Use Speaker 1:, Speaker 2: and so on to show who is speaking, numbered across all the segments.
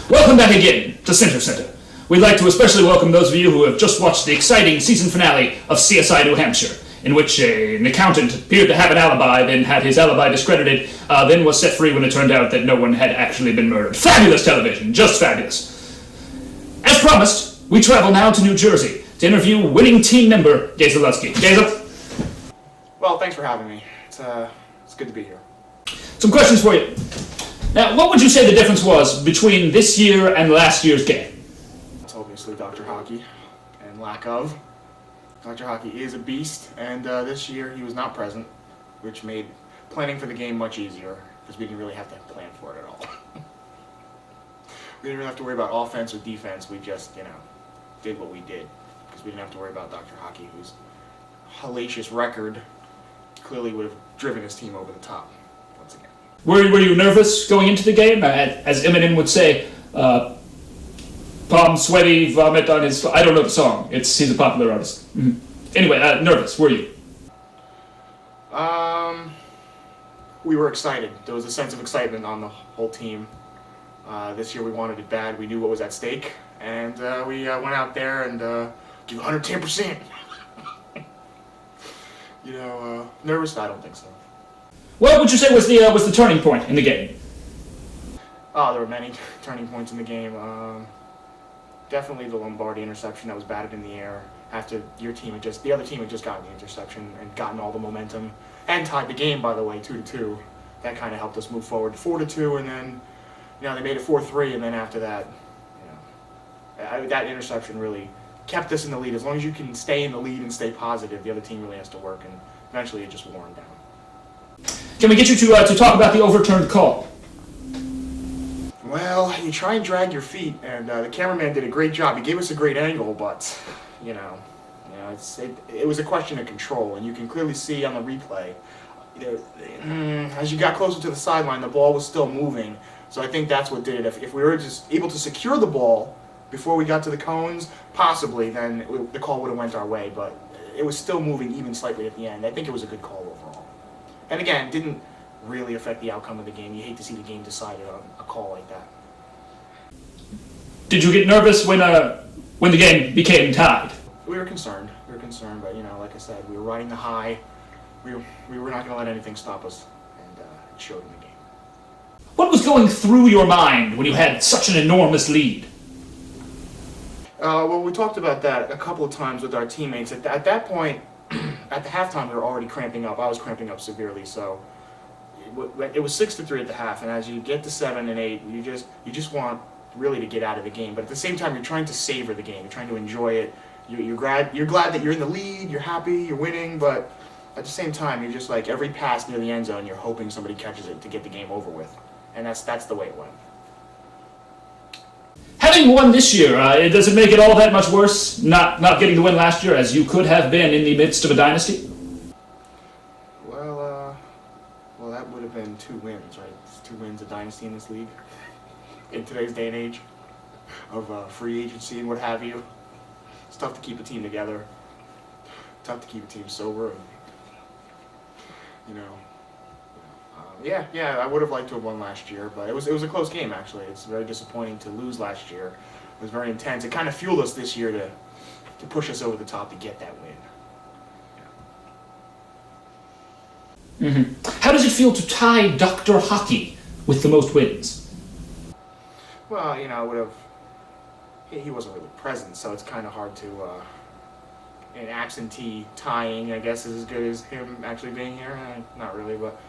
Speaker 1: Welcome back again to Center. We'd like to especially welcome those of you who have just watched the exciting season finale of CSI New Hampshire, in which an accountant appeared to have an alibi, then had his alibi discredited, then was set free when it turned out that no one had actually been murdered. Fabulous television, just fabulous. As promised, we travel now to New Jersey to interview winning team member Gaza Lutsky. Gaza?
Speaker 2: Well, thanks for having me. It's good to be here.
Speaker 1: Some questions for you. Now, what would you say the difference was between this year and last year's game?
Speaker 2: It's obviously Dr. Hockey and lack of. Dr. Hockey is a beast, and this year he was not present, which made planning for the game much easier, because we didn't really have to plan for it at all. We didn't really have to worry about offense or defense, we just, did what we did, because we didn't have to worry about Dr. Hockey, whose hellacious record clearly would have driven his team over the top, once again.
Speaker 1: Were you nervous going into the game? As Eminem would say, palm sweaty, vomit on his... I don't know the song. He's a popular artist. Mm-hmm. Anyway, nervous, were you?
Speaker 2: We were excited. There was a sense of excitement on the whole team. This year we wanted it bad. We knew what was at stake. And we went out there and gave 110%. Nervous? I don't think so.
Speaker 1: What would you say was the turning point in the game?
Speaker 2: Oh, there were many turning points in the game. Definitely the Lombardi interception that was batted in the air after the other team had just gotten the interception and gotten all the momentum and tied the game, by the way, 2-2. That kind of helped us move forward 4-2, and then they made it 4-3, and then after that, that interception really kept us in the lead. As long as you can stay in the lead and stay positive, the other team really has to work, and eventually it just wore them down.
Speaker 1: Can we get you to talk about the overturned call?
Speaker 2: Well, you try and drag your feet, and the cameraman did a great job. He gave us a great angle, but it was a question of control, and you can clearly see on the replay, as you got closer to the sideline, the ball was still moving. So I think that's what did it. If we were just able to secure the ball before we got to the cones, possibly, then the call would have went our way. But it was still moving even slightly at the end. I think it was a good call overall. And again, didn't really affect the outcome of the game. You hate to see the game decided on a call like that.
Speaker 1: Did you get nervous when the game became tied?
Speaker 2: We were concerned, but like I said, we were riding the high. We were not going to let anything stop us, and it showed in the game.
Speaker 1: What was going through your mind when you had such an enormous lead?
Speaker 2: Well, we talked about that a couple of times with our teammates. At that point, at the halftime, we were already cramping up. I was cramping up severely, so it was 6-3 at the half. And as you get to 7 and 8, you just want really to get out of the game. But at the same time, you're trying to savor the game. You're trying to enjoy it. You're glad that you're in the lead. You're happy. You're winning. But at the same time, you're just like every pass near the end zone, you're hoping somebody catches it to get the game over with. And that's the way it went.
Speaker 1: Having won this year, does it make it all that much worse not getting the win last year, as you could have been in the midst of a dynasty?
Speaker 2: Well, that would have been 2 wins, right? It's 2 wins, a dynasty in this league. In today's day and age of free agency and what have you, it's tough to keep a team together. Tough to keep a team sober. Yeah, I would have liked to have won last year, but it was a close game, actually. It's very disappointing to lose last year. It was very intense. It kind of fueled us this year to push us over the top to get that win.
Speaker 1: Mm-hmm. How does it feel to tie Dr. Hockey with the most wins?
Speaker 2: Well, he wasn't really present, so it's kind of hard to, an absentee tying, I guess, is as good as him actually being here. Not really, but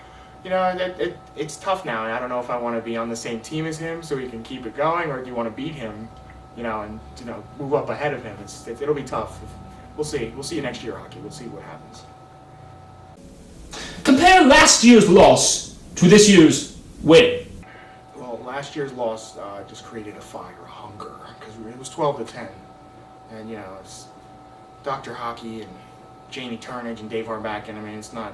Speaker 2: it's tough now, and I don't know if I want to be on the same team as him so he can keep it going, or do you want to beat him, and move up ahead of him. It'll be tough. We'll see. We'll see you next year, Hockey. We'll see what happens.
Speaker 1: Compare last year's loss to this year's win.
Speaker 2: Well, last year's loss just created a fire, a hunger, because it was 12-10, and it's Dr. Hockey and Jamie Turnage and Dave Harback, and it's not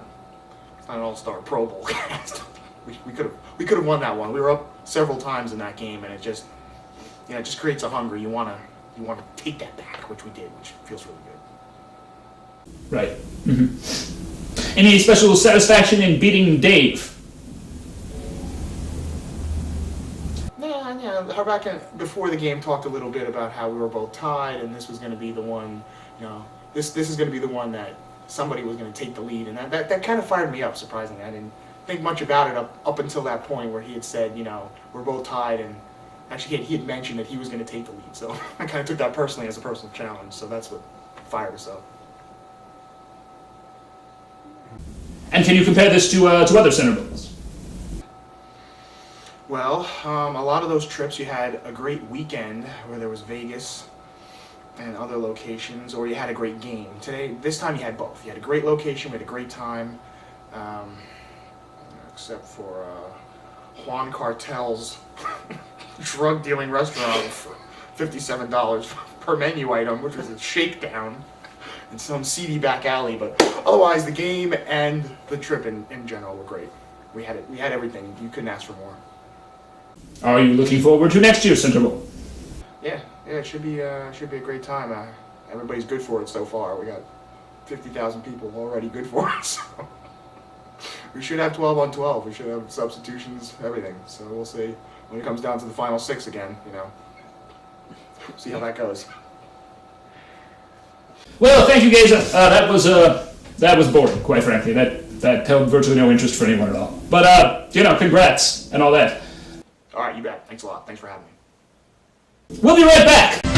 Speaker 2: an all-star Pro Bowl cast. we could have won that one. We were up several times in that game, and it just creates a hunger. You want to take that back, which we did, which feels really good.
Speaker 1: Right. Mm-hmm. Any special satisfaction in beating Dave?
Speaker 2: No, Harback before the game talked a little bit about how we were both tied, and this was going to be the one, this is going to be the one that somebody was going to take the lead, and that kind of fired me up. Surprisingly, I didn't think much about it up until that point where he had said, we're both tied, and actually he had mentioned that he was going to take the lead. So I kind of took that personally as a personal challenge. So that's what fired us up.
Speaker 1: And can you compare this to other Center Bowls?
Speaker 2: Well, a lot of those trips you had a great weekend where there was Vegas and other locations, or you had a great game. This time you had both. You had a great location, we had a great time, except for Juan Cartel's drug dealing restaurant for $57 per menu item, which was a shakedown in some seedy back alley. But otherwise, the game and the trip in general were great. We had everything. You couldn't ask for more.
Speaker 1: Are you looking forward to next year's Center Bowl?
Speaker 2: Yeah, it should be a great time. Everybody's good for it so far. We got 50,000 people already good for it. So we should have 12 on 12. We should have substitutions, everything. So we'll see when it comes down to the final 6 again. See how that goes.
Speaker 1: Well, thank you, guys. That was boring, quite frankly. That held virtually no interest for anyone at all. But congrats and all that.
Speaker 2: All right, you bet. Thanks a lot. Thanks for having me.
Speaker 1: We'll be right back.